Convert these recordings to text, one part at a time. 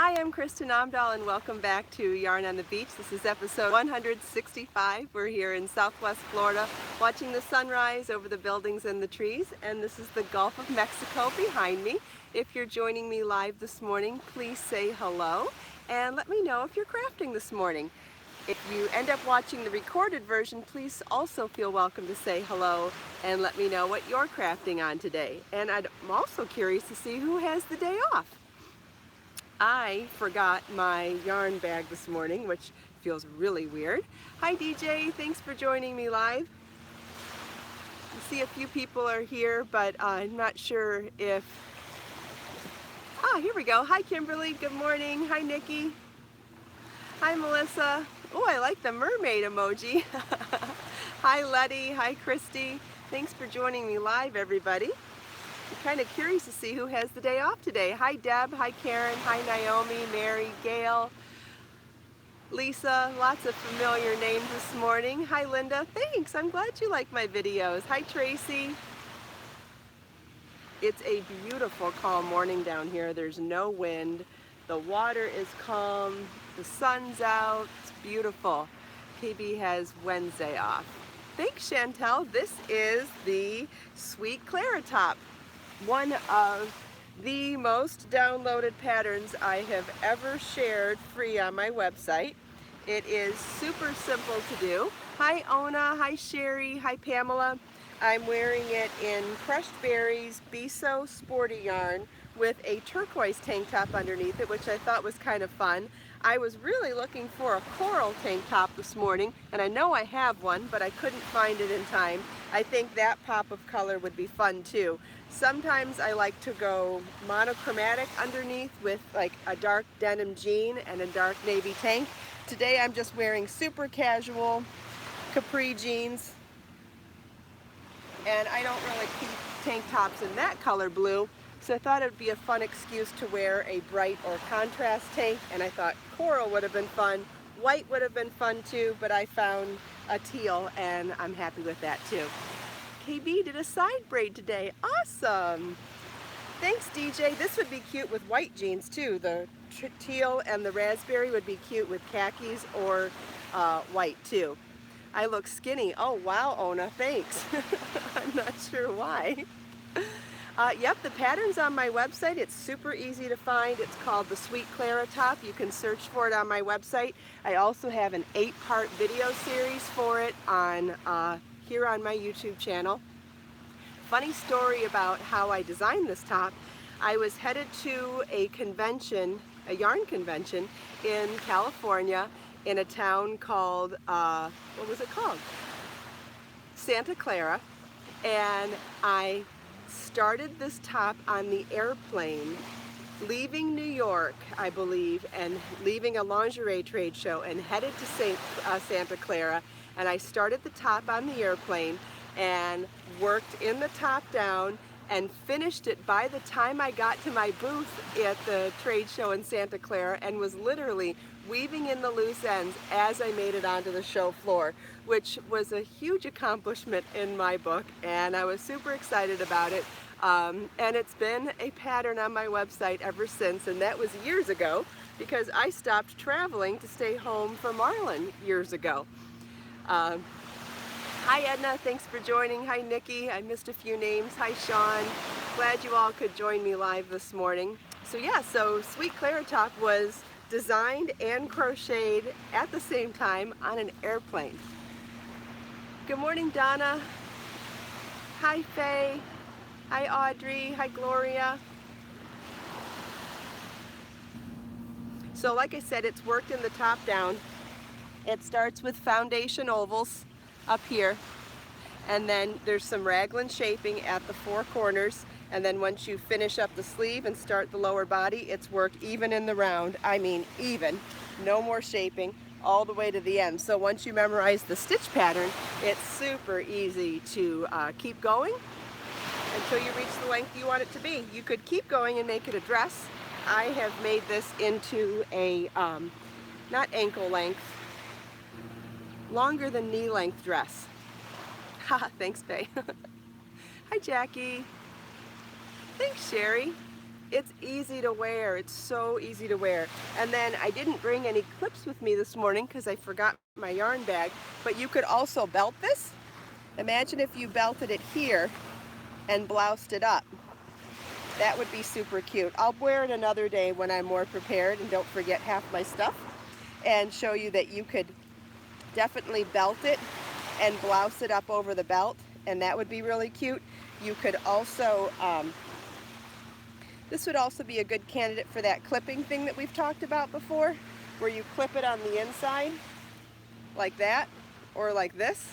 Hi, I'm Kristin Omdahl and welcome back to Yarn on the Beach. This is episode 165. We're here in Southwest Florida watching the sunrise over the buildings and the trees, and this is the Gulf of Mexico behind me. If you're joining me live this morning, please say hello and let me know if you're crafting this morning. If you end up watching the recorded version, please also feel welcome to say hello and let me know what you're crafting on today. And I'm also curious to see who has the day off. I forgot my yarn bag this morning, which feels really weird. Hi DJ, thanks for joining me live. I see a few people are here, but I'm not sure if... here we go. Hi Kimberly, good morning. Hi Nikki. Hi Melissa. Oh, I like the mermaid emoji. Hi Letty, hi Christy. Thanks for joining me live, everybody. I'm kind of curious to see who has the day off today. Hi Deb, hi Karen, hi Naomi, Mary, Gail, Lisa, lots of familiar names this morning. Hi Linda, thanks, I'm glad you like my videos. Hi Tracy. It's a beautiful calm morning down here. There's no wind. The water is calm. The sun's out. It's beautiful. KB has Wednesday off. Thanks Chantel. This is the Sweet Clara top. One of the most downloaded patterns I have ever shared free on my website. It is super simple to do. Hi Ona, hi Sherry, hi Pamela. I'm wearing it in Crushed Berries Biso Sporty yarn with a turquoise tank top underneath it, which I thought was kind of fun. I was really looking for a coral tank top this morning, and I know I have one, but I couldn't find it in time. I think that pop of color would be fun too. Sometimes I like to go monochromatic underneath with like a dark denim jean and a dark navy tank. Today I'm just wearing super casual capri jeans, and I don't really keep tank tops in that color blue, so I thought it would be a fun excuse to wear a bright or contrast tank, and I thought coral would have been fun, white would have been fun too, but I found a teal and I'm happy with that too. KB did a side braid today, awesome! Thanks DJ, this would be cute with white jeans too. The teal and the raspberry would be cute with khakis or white too. I look skinny. Oh wow, Ona, thanks. I'm not sure why. Yep, the pattern's on my website. It's super easy to find. It's called the Sweet Clara top. You can search for it on my website. I also have an 8-part video series for it on here on my YouTube channel. Funny story about how I designed this top. I was headed to a convention, a yarn convention in California, in a town called, what was it called? Santa Clara, and I started this top on the airplane leaving New York, I believe, and leaving a lingerie trade show and headed to Santa Clara, and I started the top on the airplane and worked in the top down and finished it by the time I got to my booth at the trade show in Santa Clara, and was literally weaving in the loose ends as I made it onto the show floor, which was a huge accomplishment in my book, and I was super excited about it. And it's been a pattern on my website ever since, and that was years ago because I stopped traveling to stay home for Marlin years ago. Hi Edna, thanks for joining. Hi Nikki, I missed a few names. Hi Sean, glad you all could join me live this morning. So yeah, so Sweet Clara top was designed and crocheted at the same time on an airplane. Good morning Donna. Hi Faye. Hi Audrey. Hi Gloria. So like I said, it's worked in the top down. It starts with foundation ovals up here, and then there's some raglan shaping at the 4 corners, and then once you finish up the sleeve and start the lower body, it's worked even in the round. I mean even, no more shaping, all the way to the end. So once you memorize the stitch pattern, it's super easy to keep going until you reach the length you want it to be. You could keep going and make it a dress. I have made this into a, not ankle length, longer than knee length dress. Haha, thanks Faye. Hi Jackie. Thanks Sherry. It's easy to wear. It's so easy to wear. And then I didn't bring any clips with me this morning because I forgot my yarn bag, but you could also belt this. Imagine if you belted it here and bloused it up. That would be super cute. I'll wear it another day when I'm more prepared and don't forget half my stuff, and show you that you could definitely belt it and blouse it up over the belt, and that would be really cute. You could also, this would also be a good candidate for that clipping thing that we've talked about before, where you clip it on the inside like that, or like this,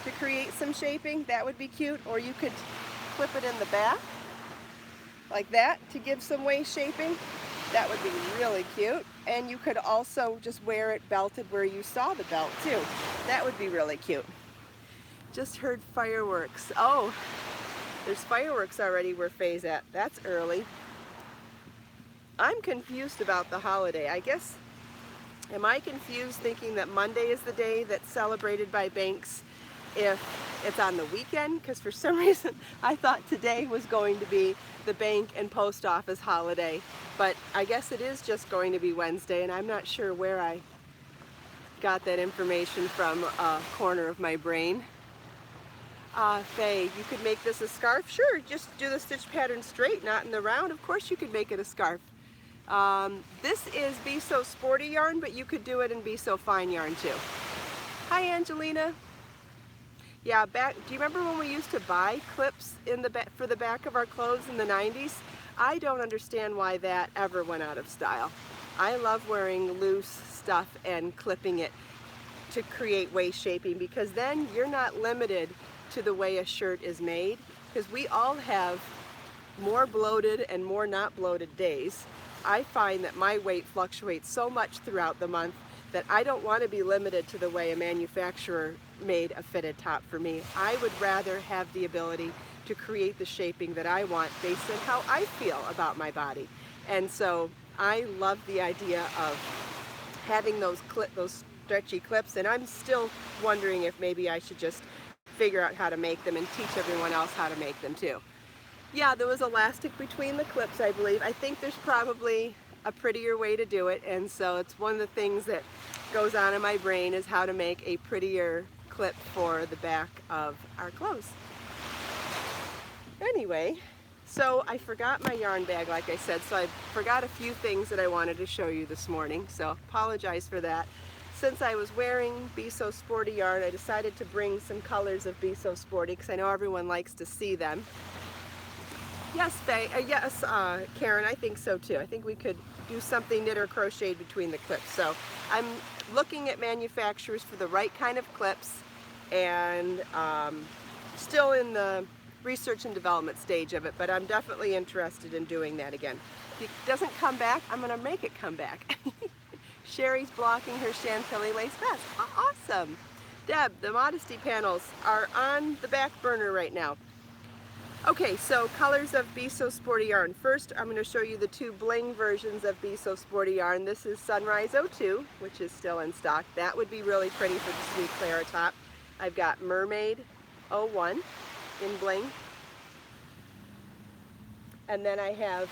to create some shaping. That would be cute. Or you could clip it in the back like that to give some waist shaping. That would be really cute. And you could also just wear it belted where you saw the belt too. That would be really cute. Just heard fireworks. Oh, there's fireworks already where Faye's at. That's early. I'm confused about the holiday. I guess, am I confused thinking that Monday is the day that's celebrated by banks if it's on the weekend? Because for some reason I thought today was going to be the bank and post office holiday, but I guess it is just going to be Wednesday, and I'm not sure where I got that information from a corner of my brain. Faye, you could make this a scarf? Sure, just do the stitch pattern straight, not in the round. Of course you could make it a scarf. This is Be So Sporty yarn, but you could do it in Be So Fine yarn too. Hi Angelina. Yeah, do you remember when we used to buy clips in the for the back of our clothes in the 90s? I don't understand why that ever went out of style. I love wearing loose stuff and clipping it to create waist shaping, because then you're not limited to the way a shirt is made, because we all have more bloated and more not bloated days. I find that my weight fluctuates so much throughout the month that I don't want to be limited to the way a manufacturer made a fitted top for me. I would rather have the ability to create the shaping that I want based on how I feel about my body. And so I love the idea of having those stretchy clips, and I'm still wondering if maybe I should just figure out how to make them and teach everyone else how to make them too. Yeah, there was elastic between the clips, I believe. I think there's probably a prettier way to do it, and so it's one of the things that goes on in my brain, is how to make a prettier clip for the back of our clothes. Anyway, so I forgot my yarn bag, like I said, so I forgot a few things that I wanted to show you this morning, so apologize for that. Since I was wearing Be So Sporty yarn, I decided to bring some colors of Be So Sporty because I know everyone likes to see them. Yes, Faye, yes, Karen, I think so too. I think we could do something knit or crocheted between the clips. So I'm looking at manufacturers for the right kind of clips, and still in the research and development stage of it, but I'm definitely interested in doing that again. If it doesn't come back, I'm going to make it come back. Sherry's blocking her Chantilly lace vest. Awesome. Deb, the modesty panels are on the back burner right now. Okay, so colors of Be So Sporty yarn. First, I'm going to show you the two bling versions of Be So Sporty yarn. This is Sunrise 02, which is still in stock. That would be really pretty for the Sweet Clara top. I've got Mermaid 01 in bling. And then I have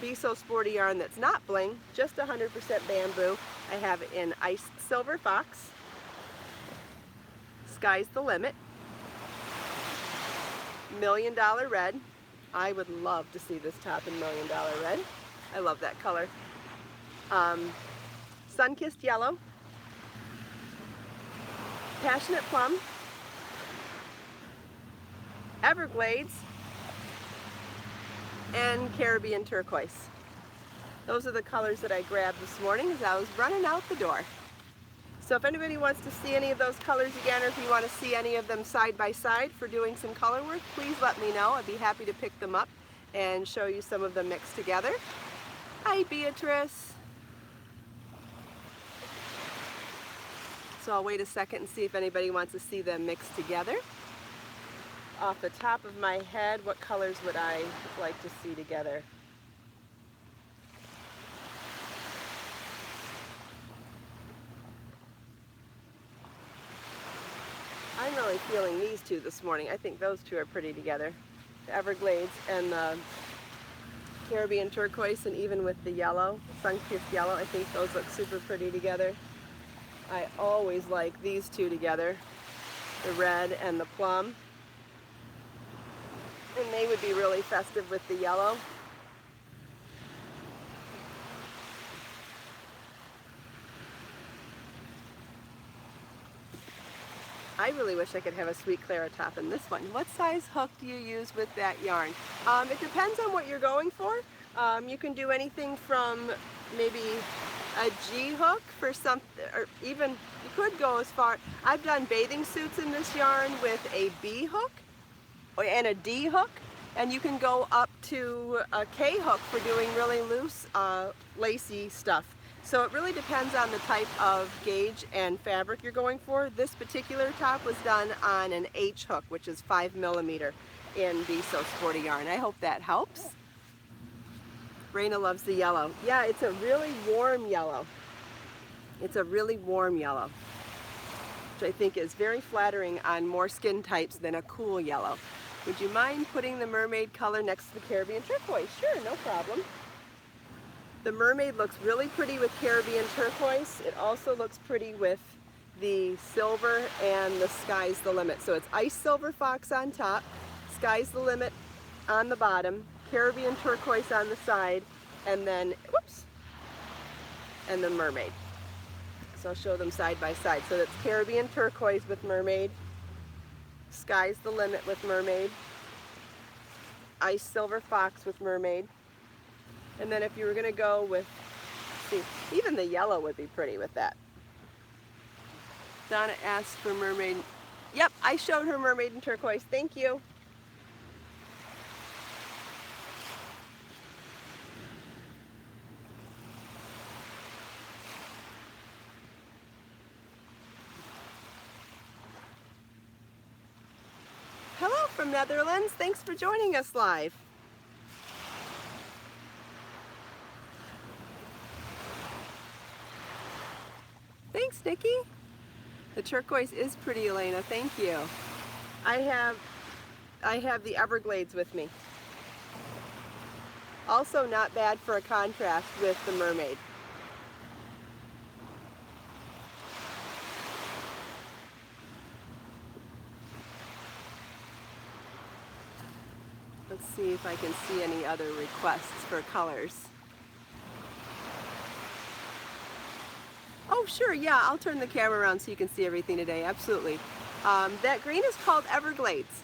Be So Sporty yarn that's not bling, just 100% bamboo. I have it in Ice Silver Fox, Sky's the Limit, $1 Million Red. I would love to see this top in $1 Million Red. I love that color. Sun-Kissed Yellow, Passionate Plum, Everglades, and Caribbean Turquoise. Those are the colors that I grabbed this morning as I was running out the door. So if anybody wants to see any of those colors again, or if you want to see any of them side by side for doing some color work, please let me know. I'd be happy to pick them up and show you some of them mixed together. Hi, Beatrice. So I'll wait a second and see if anybody wants to see them mixed together. Off the top of my head, what colors would I like to see together? I'm really feeling these two this morning. I think those two are pretty together. The Everglades and the Caribbean turquoise and even with the yellow, sun-kissed yellow. I think those look super pretty together. I always like these two together, the red and the plum. And they would be really festive with the yellow. I really wish I could have a Sweet Clara top in this one. What size hook do you use with that yarn? It depends on what you're going for. You can do anything from maybe a G hook for something, or even you could go as far. I've done bathing suits in this yarn with a B hook and a D hook, and you can go up to a K hook for doing really loose lacy stuff. So it really depends on the type of gauge and fabric you're going for. This particular top was done on an H hook, which is 5mm in Be So Sporty yarn. I hope that helps. Raina loves the yellow. Yeah, it's a really warm yellow. It's a really warm yellow, which I think is very flattering on more skin types than a cool yellow. Would you mind putting the mermaid color next to the Caribbean turquoise? Sure, no problem. The mermaid looks really pretty with Caribbean turquoise. It also looks pretty with the silver and the Sky's the Limit. So it's ice silver fox on top, Sky's the Limit on the bottom, Caribbean turquoise on the side, and then, whoops, and the mermaid. So I'll show them side by side. So that's Caribbean turquoise with mermaid, Sky's the Limit with mermaid, ice silver fox with mermaid. And then if you were going to go with, see, even the yellow would be pretty with that. Donna asked for mermaid. Yep, I showed her mermaid in turquoise. Thank you. Hello from Netherlands. Thanks for joining us live. Thanks, Nikki. The turquoise is pretty, Elena. Thank you. I have the Everglades with me. Also not bad for a contrast with the mermaid. Let's see if I can see any other requests for colors. Oh, sure, yeah, I'll turn the camera around so you can see everything today, absolutely. That green is called Everglades.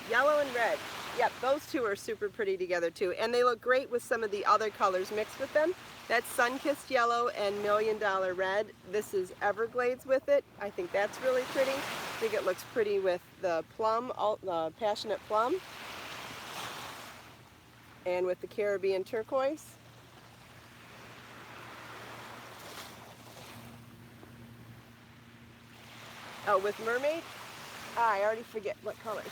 Yellow and red. Yep, those two are super pretty together too, and they look great with some of the other colors mixed with them. That's Sun-Kissed Yellow and $1 Million Red. This is Everglades with it. I think that's really pretty. I think it looks pretty with the plum, Passionate Plum, and with the Caribbean turquoise. Oh, with mermaid? I already forget what colors.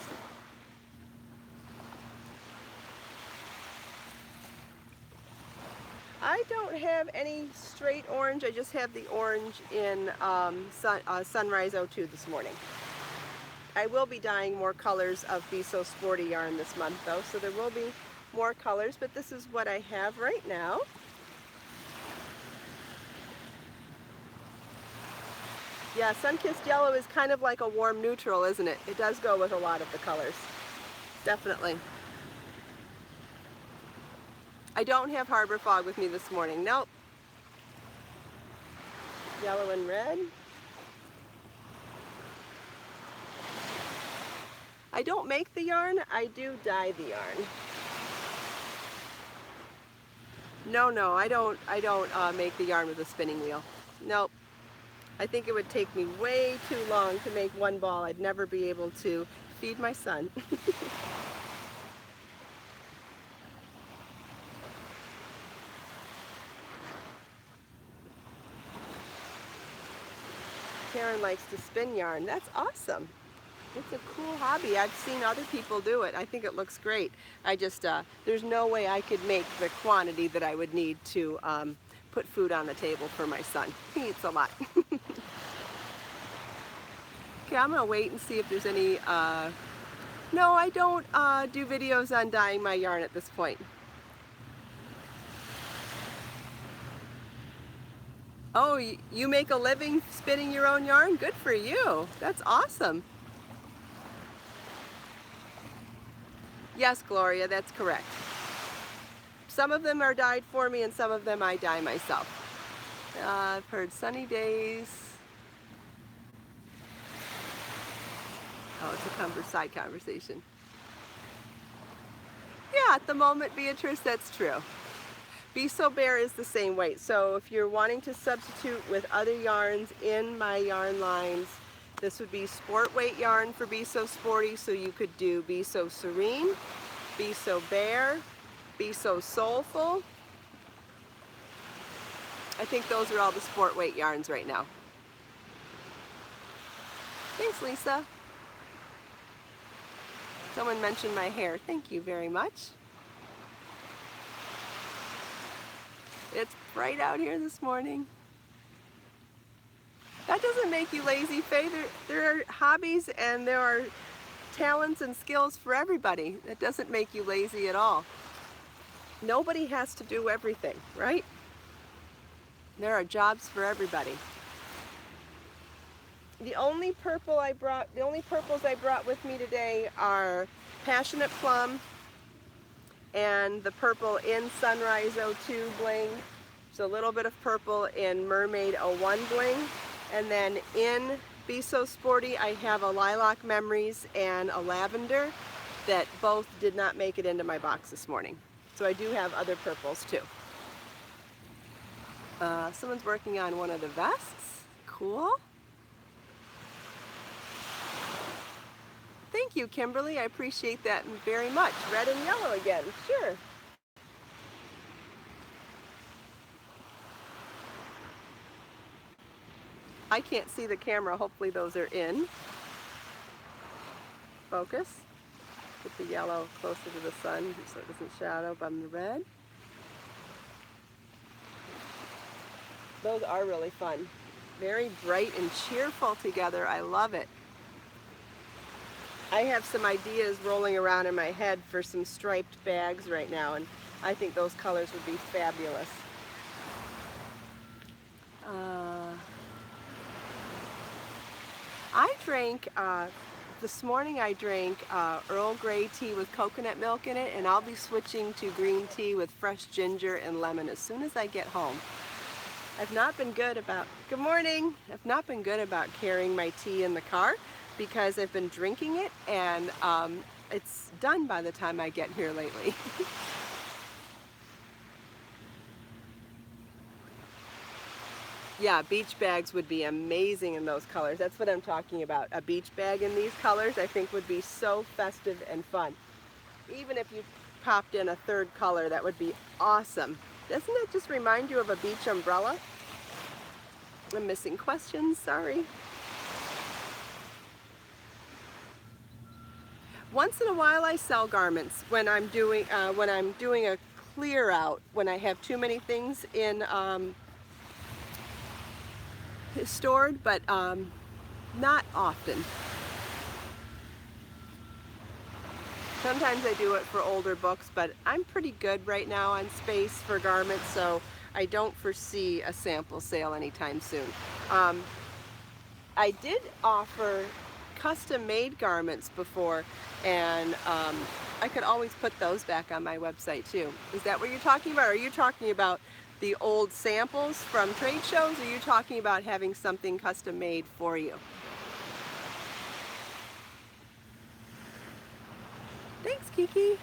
I don't have any straight orange. I just have the orange in Sunrise 02 this morning. I will be dyeing more colors of Be So Sporty yarn this month though, so there will be more colors, but this is what I have right now. Yeah, Sun-Kissed Yellow is kind of like a warm neutral, isn't it? It does go with a lot of the colors. Definitely. I don't have Harbor Fog with me this morning. Nope. Yellow and red. I don't make the yarn, I do dye the yarn. No, I don't make the yarn with a spinning wheel. Nope. I think it would take me way too long to make one ball. I'd never be able to feed my son. Karen likes to spin yarn. That's awesome. It's a cool hobby. I've seen other people do it. I think it looks great. I just, there's no way I could make the quantity that I would need to put food on the table for my son. He eats a lot. Okay, I'm gonna wait and see if there's any No, I don't do videos on dyeing my yarn at this point. Oh, you make a living spinning your own yarn? Good for you. That's awesome. Yes, Gloria, that's correct. Some of them are dyed for me and some of them I dye myself. I've heard sunny days. Oh, it's a side conversation. Yeah, at the moment, Beatrice, that's true. Be So Bare is the same weight. So if you're wanting to substitute with other yarns in my yarn lines, this would be sport weight yarn for Be So Sporty. So you could do Be So Serene, Be So Bare, Be So Soulful. I think those are all the sport weight yarns right now. Thanks, Lisa. Someone mentioned my hair. Thank you very much. It's bright out here this morning. That doesn't make you lazy, Faye. There are hobbies and there are talents and skills for everybody. That doesn't make you lazy at all. Nobody has to do everything, right? There are jobs for everybody. The only purples I brought with me today are Passionate Plum and the purple in Sunrise 02 bling. So a little bit of purple in Mermaid 01 bling. And then in Be So Sporty, I have a Lilac Memories and a Lavender that both did not make it into my box this morning. So I do have other purples too. Someone's working on one of the vests. Cool. Thank you, Kimberly. I appreciate that very much. Red and yellow again. Sure. I can't see the camera. Hopefully those are in focus. Put the yellow closer to the sun so it doesn't shadow on the red. Those are really fun. Very bright and cheerful together. I love it. I have some ideas rolling around in my head for some striped bags right now, and I think those colors would be fabulous. I drank, this morning I drank Earl Grey tea with coconut milk in it, and I'll be switching to green tea with fresh ginger and lemon as soon as I get home. I've not been good about, good morning, I've not been good about carrying my tea in the car because I've been drinking it and it's done by the time I get here lately. Yeah, beach bags would be amazing in those colors. That's what I'm talking about. A beach bag in these colors I think would be so festive and fun. Even if you popped in a third color, that would be awesome. Doesn't it just remind you of a beach umbrella? I'm missing questions, sorry. Once in a while I sell garments when I'm doing a clear out, when I have too many things in stored, but not often. Sometimes I do it for older books, but I'm pretty good right now on space for garments, so I don't foresee a sample sale anytime soon. I did offer custom-made garments before, and I could always put those back on my website too. Is that what you're talking about? Are you talking about the old samples from trade shows, or are you talking about having something custom-made for you? Thanks, Kiki.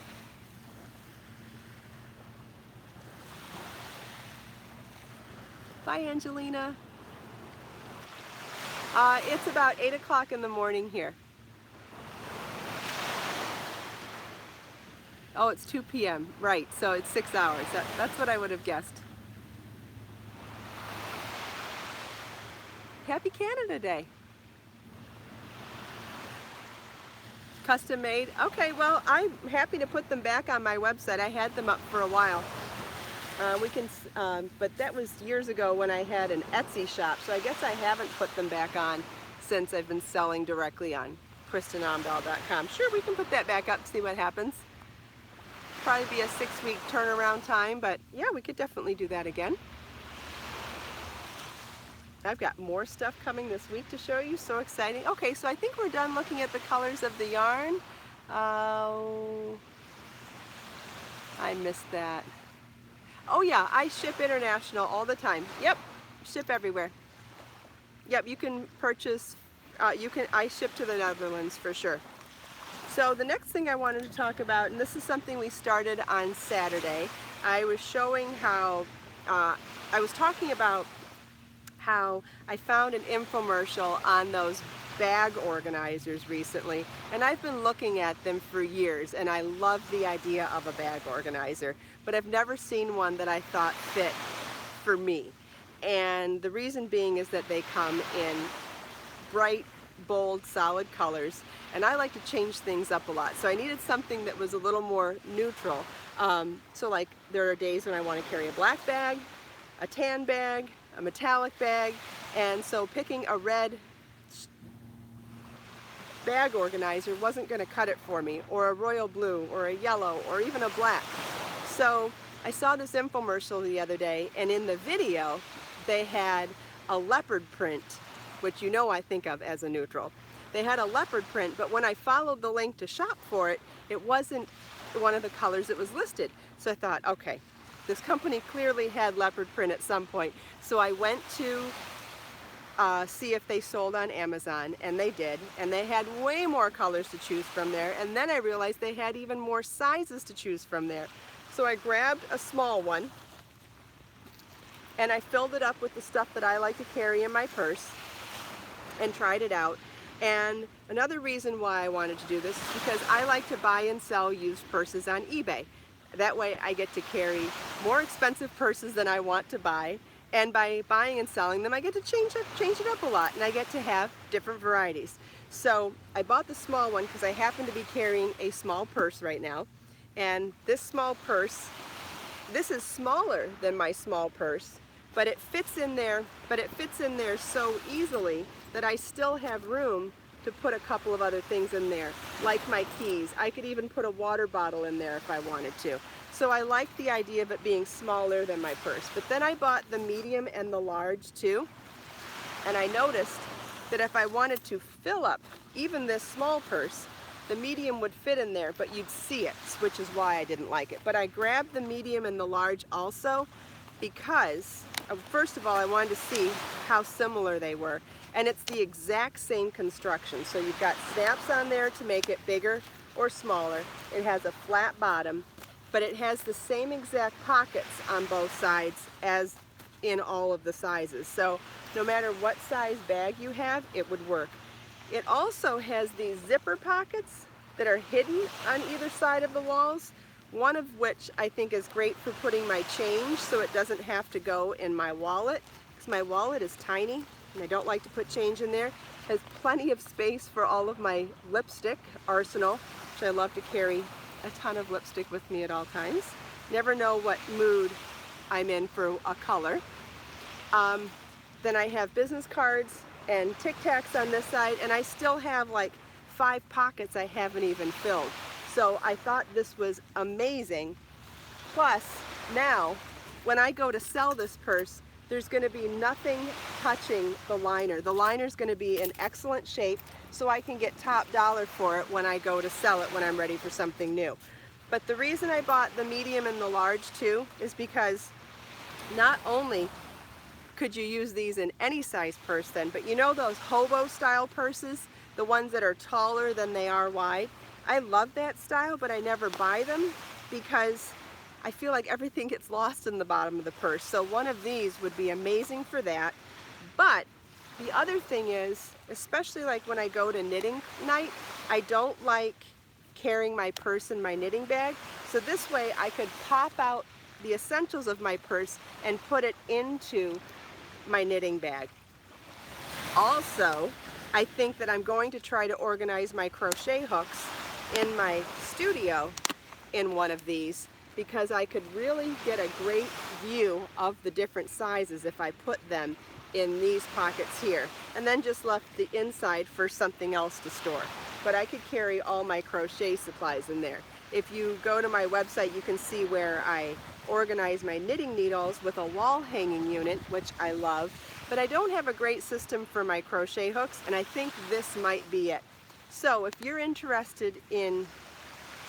Bye, Angelina. It's about 8 o'clock in the morning here. Oh, it's 2 p.m. Right, so it's 6 hours. That's what I would have guessed. Happy Canada Day. Custom made? Okay, well, I'm happy to put them back on my website. I had them up for a while. But that was years ago when I had an Etsy shop, so I guess I haven't put them back on since I've been selling directly on KristinOmdahl.com. Sure, we can put that back up, see what happens. Probably be a 6-week turnaround time, but yeah, we could definitely do that again. I've got more stuff coming this week to show you, so exciting. Okay, so I think we're done looking at the colors of the yarn. I missed that. Oh yeah, I ship international all the time. Yep, ship everywhere. Yep, you can purchase, I ship to the Netherlands for sure. So the next thing I wanted to talk about, and this is something we started on Saturday, I was showing how, I was talking about how I found an infomercial on those bag organizers recently, and I've been looking at them for years, and I love the idea of a bag organizer, but I've never seen one that I thought fit for me. And the reason being is that they come in bright, bold, solid colors, and I like to change things up a lot, so I needed something that was a little more neutral. So like there are days when I want to carry a black bag, a tan bag, a metallic bag, and so picking a red bag organizer wasn't going to cut it for me, or a royal blue, or a yellow, or even a black. So I saw this infomercial the other day, and in the video they had a leopard print, which you know I think of as a neutral. They had a leopard print, but when I followed the link to shop for it, it wasn't one of the colors that was listed. So I thought, okay, this company clearly had leopard print at some point. So I went to see if they sold on Amazon, and they did, and they had way more colors to choose from there, and then I realized they had even more sizes to choose from there. So I grabbed a small one, and I filled it up with the stuff that I like to carry in my purse, and tried it out. And another reason why I wanted to do this is because I like to buy and sell used purses on eBay. That way I get to carry more expensive purses than I want to buy, and by buying and selling them I get to change it up a lot, and I get to have different varieties. So I bought the small one because I happen to be carrying a small purse right now, and this small purse, this is smaller than my small purse, but it fits in there, so easily that I still have room to put a couple of other things in there, like my keys. I could even put a water bottle in there if I wanted to. So I like the idea of it being smaller than my purse. But then I bought the medium and the large too, and I noticed that if I wanted to fill up even this small purse, the medium would fit in there, but you'd see it, which is why I didn't like it. But I grabbed the medium and the large also because, first of all, I wanted to see how similar they were. And it's the exact same construction. So you've got snaps on there to make it bigger or smaller. It has a flat bottom, but it has the same exact pockets on both sides as in all of the sizes. So no matter what size bag you have, it would work. It also has these zipper pockets that are hidden on either side of the walls, one of which I think is great for putting my change so it doesn't have to go in my wallet, because my wallet is tiny and I don't like to put change in there. It has plenty of space for all of my lipstick arsenal, which I love to carry a ton of lipstick with me at all times. Never know what mood I'm in for a color. Then I have business cards and Tic Tacs on this side, and I still have like 5 pockets I haven't even filled. So I thought this was amazing. Plus, now, when I go to sell this purse, there's going to be nothing touching the liner. The liner's going to be in excellent shape, so I can get top dollar for it when I go to sell it when I'm ready for something new. But the reason I bought the medium and the large too is because not only could you use these in any size purse then, but you know those hobo style purses, the ones that are taller than they are wide? I love that style, but I never buy them because I feel like everything gets lost in the bottom of the purse. So one of these would be amazing for that. But the other thing is, especially like when I go to knitting night, I don't like carrying my purse in my knitting bag. So this way I could pop out the essentials of my purse and put it into my knitting bag. Also, I think that I'm going to try to organize my crochet hooks in my studio in one of these, because I could really get a great view of the different sizes if I put them in these pockets here, and then just left the inside for something else to store. But I could carry all my crochet supplies in there. If you go to my website, you can see where I organize my knitting needles with a wall hanging unit, which I love, but I don't have a great system for my crochet hooks, and I think this might be it. So if you're interested in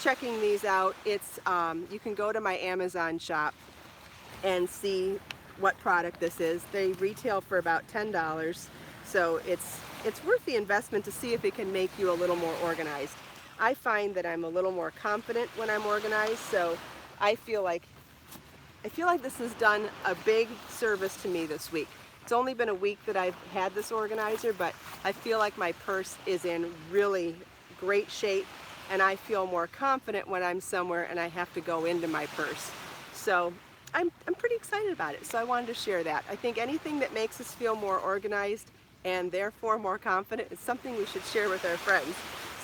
checking these out, it's you can go to my Amazon shop and see what product this is. They retail for about $10, so it's worth the investment to see if it can make you a little more organized. I find that I'm a little more confident when I'm organized, so I feel like this has done a big service to me this week. It's only been a week that I've had this organizer, but I feel like my purse is in really great shape, and I feel more confident when I'm somewhere and I have to go into my purse. So I'm pretty excited about it, so I wanted to share that. I think anything that makes us feel more organized and therefore more confident is something we should share with our friends.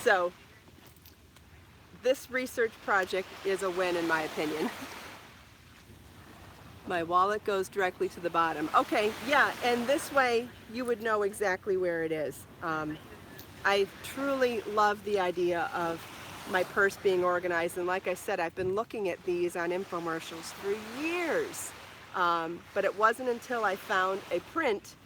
So this research project is a win in my opinion. My wallet goes directly to the bottom. Okay, yeah, and this way you would know exactly where it is. I truly love the idea of my purse being organized, and like I said, I've been looking at these on infomercials for years, but it wasn't until I found a print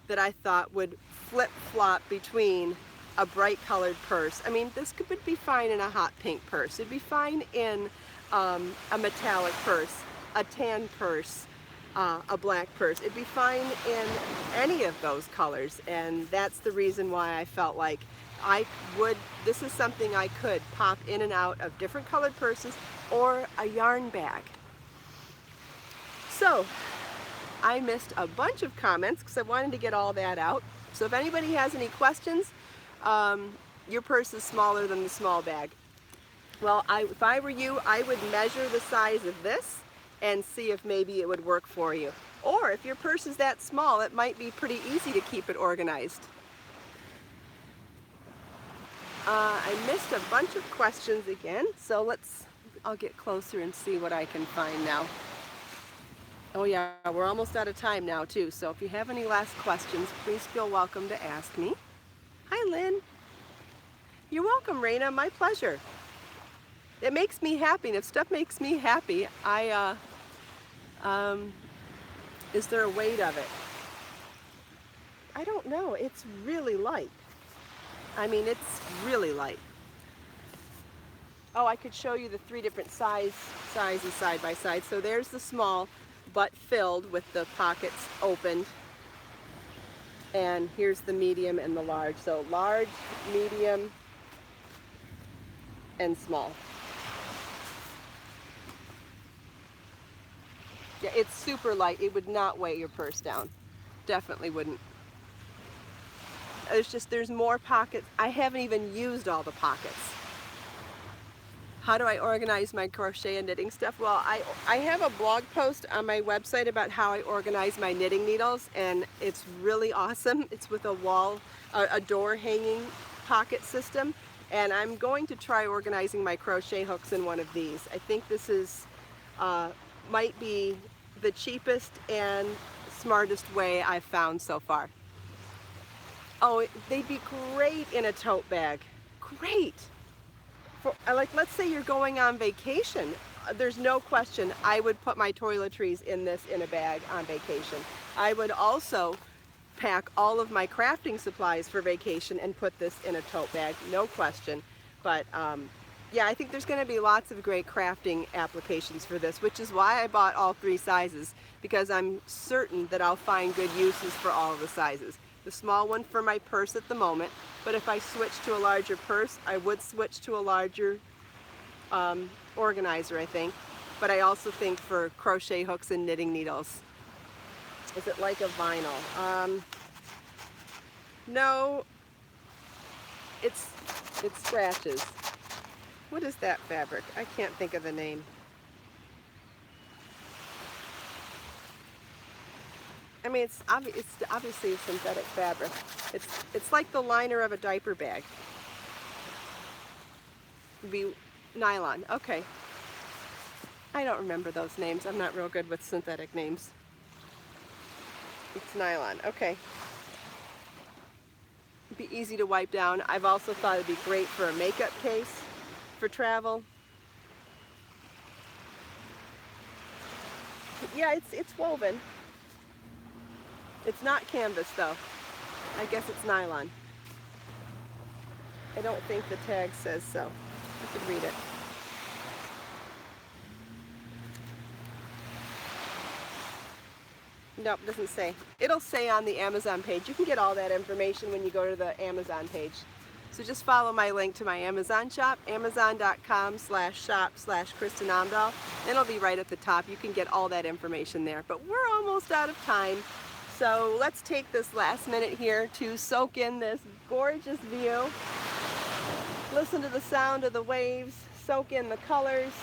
that I thought would flip-flop between a bright colored purse. I mean, this would be fine in a hot pink purse. It'd be fine in a metallic purse, a tan purse, a black purse. It'd be fine in any of those colors, and that's the reason why I felt like this is something I could pop in and out of different colored purses or a yarn bag. So I missed a bunch of comments because I wanted to get all that out. So if anybody has any questions, your purse is smaller than the small bag. Well, if I were you, I would measure the size of this and see if maybe it would work for you. Or if your purse is that small, it might be pretty easy to keep it organized. I missed a bunch of questions again, so I'll get closer and see what I can find now. Oh yeah, we're almost out of time now too, so if you have any last questions, please feel welcome to ask me. Hi Lynn. You're welcome, Raina, my pleasure. It makes me happy, and if stuff makes me happy, is there a weight of it? I don't know, it's really light. I mean, it's really light. Oh, I could show you the 3 different sizes side by side. So there's the small, but filled with the pockets opened. And here's the medium and the large. So large, medium, and small. Yeah, it's super light. It would not weigh your purse down. Definitely wouldn't. There's more pockets. I haven't even used all the pockets. How do I organize my crochet and knitting stuff? Well, I have a blog post on my website about how I organize my knitting needles, and it's really awesome. It's with a door hanging pocket system, and I'm going to try organizing my crochet hooks in one of these. I think this is might be the cheapest and smartest way I've found so far. Oh, they'd be great in a tote bag. Great. Let's say you're going on vacation. There's no question I would put my toiletries in this in a bag on vacation. I would also pack all of my crafting supplies for vacation and put this in a tote bag, no question. But yeah, I think there's going to be lots of great crafting applications for this, which is why I bought all 3 sizes, because I'm certain that I'll find good uses for all of the sizes. The small one for my purse at the moment, but if I switch to a larger purse, I would switch to a larger organizer, I think. But I also think for crochet hooks and knitting needles. Is it like a vinyl? No, it scratches. What is that fabric? I can't think of the name. I mean, it's obviously a synthetic fabric. It's like the liner of a diaper bag. It'd be nylon. Okay. I don't remember those names. I'm not real good with synthetic names. It's nylon, okay. It'd be easy to wipe down. I've also thought it'd be great for a makeup case for travel. Yeah, it's woven. It's not canvas though. I guess it's nylon. I don't think the tag says so. I could read it. Nope, doesn't say. It'll say on the Amazon page. You can get all that information when you go to the Amazon page. So just follow my link to my Amazon shop, amazon.com/shop/Kristin Omdahl, and it'll be right at the top. You can get all that information there. But we're almost out of time, so let's take this last minute here to soak in this gorgeous view. Listen to the sound of the waves, soak in the colors,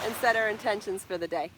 and set our intentions for the day.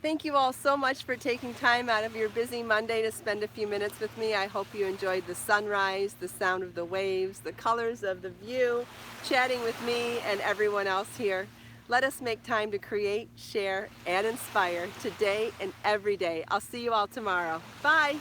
Thank you all so much for taking time out of your busy Monday to spend a few minutes with me. I hope you enjoyed the sunrise, the sound of the waves, the colors of the view, chatting with me and everyone else here. Let us make time to create, share, and inspire today and every day. I'll see you all tomorrow. Bye.